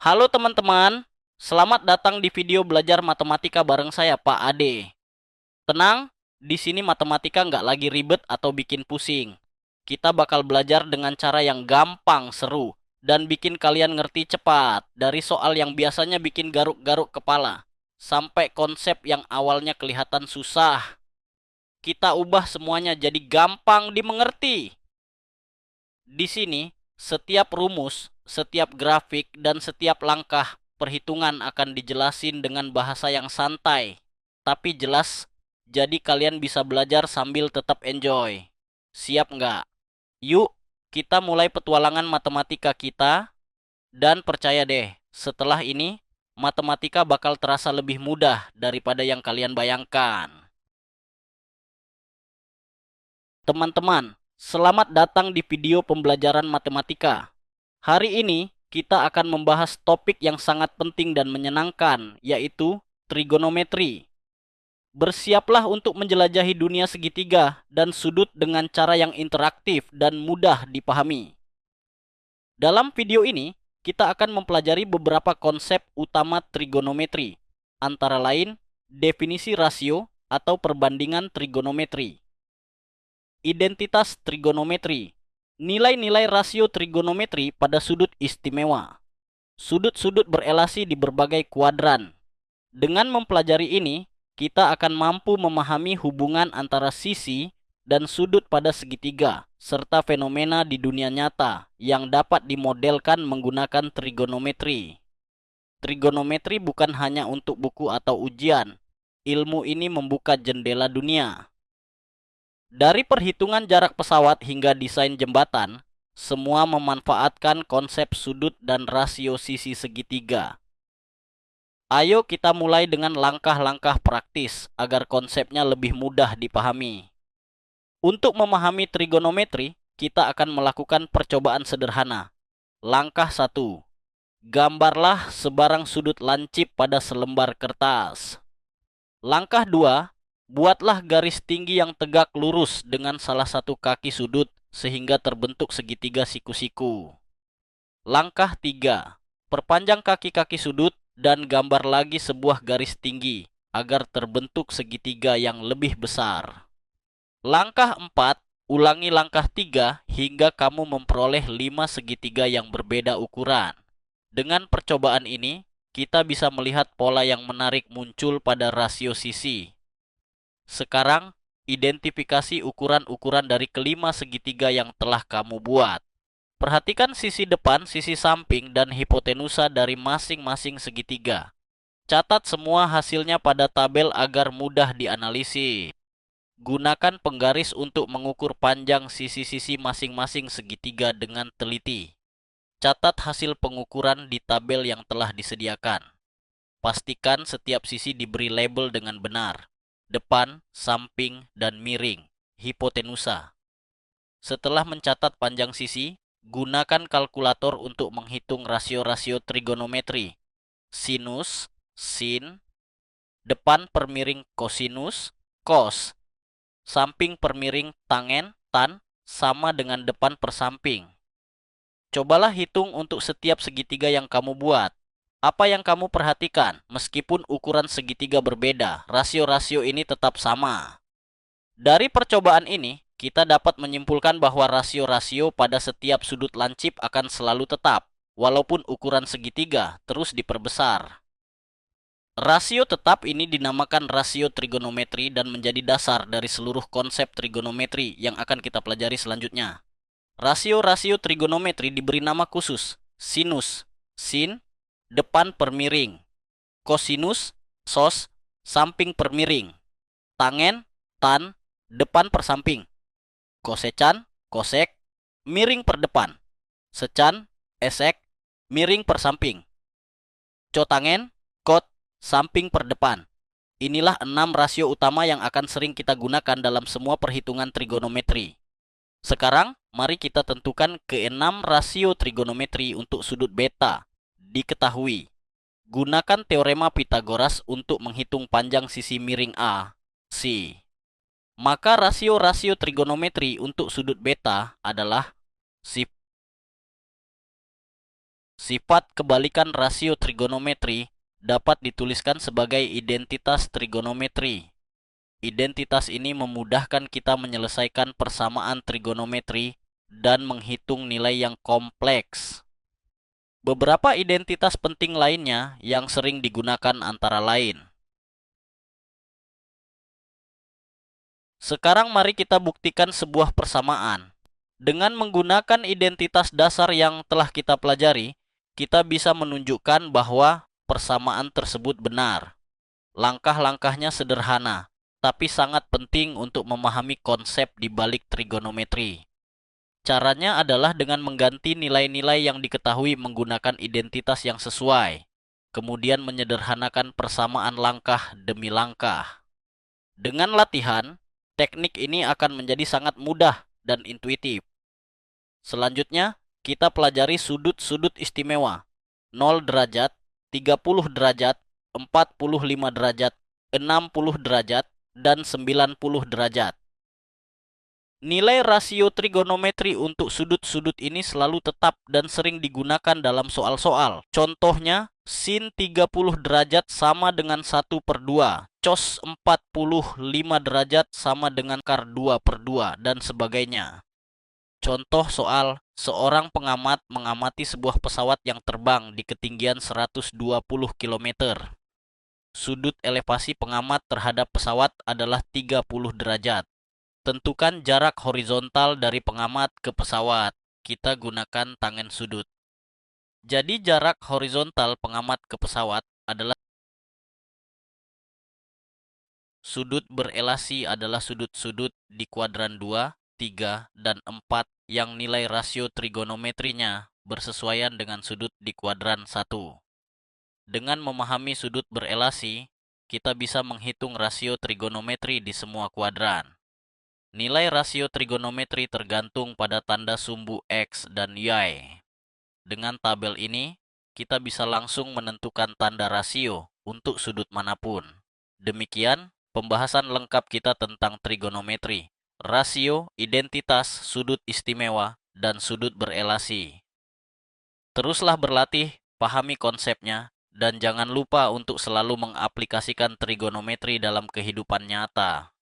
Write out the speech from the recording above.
Halo teman-teman, selamat datang di video belajar matematika bareng saya Pak Ade. Tenang, di sini matematika nggak lagi ribet atau bikin pusing. Kita bakal belajar dengan cara yang gampang, seru, dan bikin kalian ngerti cepat. Dari soal yang biasanya bikin garuk-garuk kepala, sampai konsep yang awalnya kelihatan susah. Kita ubah semuanya jadi gampang dimengerti. Di sini, setiap rumus, setiap grafik, dan setiap langkah perhitungan akan dijelasin dengan bahasa yang santai, tapi jelas, jadi kalian bisa belajar sambil tetap enjoy. Siap nggak? Yuk, kita mulai petualangan matematika kita, dan percaya deh, setelah ini, matematika bakal terasa lebih mudah daripada yang kalian bayangkan. Teman-teman, selamat datang di video pembelajaran matematika. Hari ini kita akan membahas topik yang sangat penting dan menyenangkan, yaitu trigonometri. Bersiaplah untuk menjelajahi dunia segitiga dan sudut dengan cara yang interaktif dan mudah dipahami. Dalam video ini, kita akan mempelajari beberapa konsep utama trigonometri, antara lain definisi rasio atau perbandingan trigonometri, identitas trigonometri, nilai-nilai rasio trigonometri pada sudut istimewa, sudut-sudut berelasi di berbagai kuadran. Dengan mempelajari ini, kita akan mampu memahami hubungan antara sisi dan sudut pada segitiga, serta fenomena di dunia nyata yang dapat dimodelkan menggunakan trigonometri. Trigonometri bukan hanya untuk buku atau ujian. Ilmu ini membuka jendela dunia. Dari perhitungan jarak pesawat hingga desain jembatan, semua memanfaatkan konsep sudut dan rasio sisi segitiga. Ayo kita mulai dengan langkah-langkah praktis agar konsepnya lebih mudah dipahami. Untuk memahami trigonometri, kita akan melakukan percobaan sederhana. Langkah 1. Gambarlah sebarang sudut lancip pada selembar kertas. Langkah 2. Buatlah garis tinggi yang tegak lurus dengan salah satu kaki sudut sehingga terbentuk segitiga siku-siku. Langkah 3. Perpanjang kaki-kaki sudut dan gambar lagi sebuah garis tinggi agar terbentuk segitiga yang lebih besar. Langkah 4. Ulangi langkah 3 hingga kamu memperoleh 5 segitiga yang berbeda ukuran. Dengan percobaan ini, kita bisa melihat pola yang menarik muncul pada rasio sisi. Sekarang, identifikasi ukuran-ukuran dari kelima segitiga yang telah kamu buat. Perhatikan sisi depan, sisi samping, dan hipotenusa dari masing-masing segitiga. Catat semua hasilnya pada tabel agar mudah dianalisis. Gunakan penggaris untuk mengukur panjang sisi-sisi masing-masing segitiga dengan teliti. Catat hasil pengukuran di tabel yang telah disediakan. Pastikan setiap sisi diberi label dengan benar. Depan, samping, dan miring. Hipotenusa. Setelah mencatat panjang sisi, gunakan kalkulator untuk menghitung rasio-rasio trigonometri. Sinus, sin, depan per miring kosinus, cos, samping per miring tangen, tan, sama dengan depan per samping. Cobalah hitung untuk setiap segitiga yang kamu buat. Apa yang kamu perhatikan? Meskipun ukuran segitiga berbeda, rasio-rasio ini tetap sama. Dari percobaan ini, kita dapat menyimpulkan bahwa rasio-rasio pada setiap sudut lancip akan selalu tetap, walaupun ukuran segitiga terus diperbesar. Rasio tetap ini dinamakan rasio trigonometri dan menjadi dasar dari seluruh konsep trigonometri yang akan kita pelajari selanjutnya. Rasio-rasio trigonometri diberi nama khusus: sinus, sin, depan per miring; kosinus, sos, samping per miring; tangen, tan, depan per samping; kosecan, kosek, miring per depan; secan, esek, miring per samping; cotangen, kot, samping per depan. Inilah 6 rasio utama yang akan sering kita gunakan dalam semua perhitungan trigonometri. Sekarang, mari kita tentukan ke-6 rasio trigonometri untuk sudut beta. Diketahui. Gunakan teorema Pythagoras untuk menghitung panjang sisi miring A, C. Maka rasio-rasio trigonometri untuk sudut beta adalah Sifat kebalikan rasio trigonometri dapat dituliskan sebagai identitas trigonometri. Identitas ini memudahkan kita menyelesaikan persamaan trigonometri dan menghitung nilai yang kompleks. Beberapa identitas penting lainnya yang sering digunakan antara lain. Sekarang mari kita buktikan sebuah persamaan. Dengan menggunakan identitas dasar yang telah kita pelajari, kita bisa menunjukkan bahwa persamaan tersebut benar. Langkah-langkahnya sederhana, tapi sangat penting untuk memahami konsep di balik trigonometri. Caranya adalah dengan mengganti nilai-nilai yang diketahui menggunakan identitas yang sesuai, kemudian menyederhanakan persamaan langkah demi langkah. Dengan latihan, teknik ini akan menjadi sangat mudah dan intuitif. Selanjutnya, kita pelajari sudut-sudut istimewa. 0 derajat, 30 derajat, 45 derajat, 60 derajat, dan 90 derajat. Nilai rasio trigonometri untuk sudut-sudut ini selalu tetap dan sering digunakan dalam soal-soal. Contohnya, sin 30 derajat sama dengan 1/2, cos 45 derajat sama dengan kar 2/2, dan sebagainya. Contoh soal, seorang pengamat mengamati sebuah pesawat yang terbang di ketinggian 120 km. Sudut elevasi pengamat terhadap pesawat adalah 30 derajat. Tentukan jarak horizontal dari pengamat ke pesawat. Kita gunakan tangen sudut. Jadi jarak horizontal pengamat ke pesawat adalah sudut berelasi adalah sudut-sudut di kuadran 2, 3, dan 4 yang nilai rasio trigonometrinya bersesuaian dengan sudut di kuadran 1. Dengan memahami sudut berelasi, kita bisa menghitung rasio trigonometri di semua kuadran. Nilai rasio trigonometri tergantung pada tanda sumbu X dan Y. Dengan tabel ini, kita bisa langsung menentukan tanda rasio untuk sudut manapun. Demikian pembahasan lengkap kita tentang trigonometri, rasio, identitas, sudut istimewa, dan sudut berelasi. Teruslah berlatih, pahami konsepnya, dan jangan lupa untuk selalu mengaplikasikan trigonometri dalam kehidupan nyata.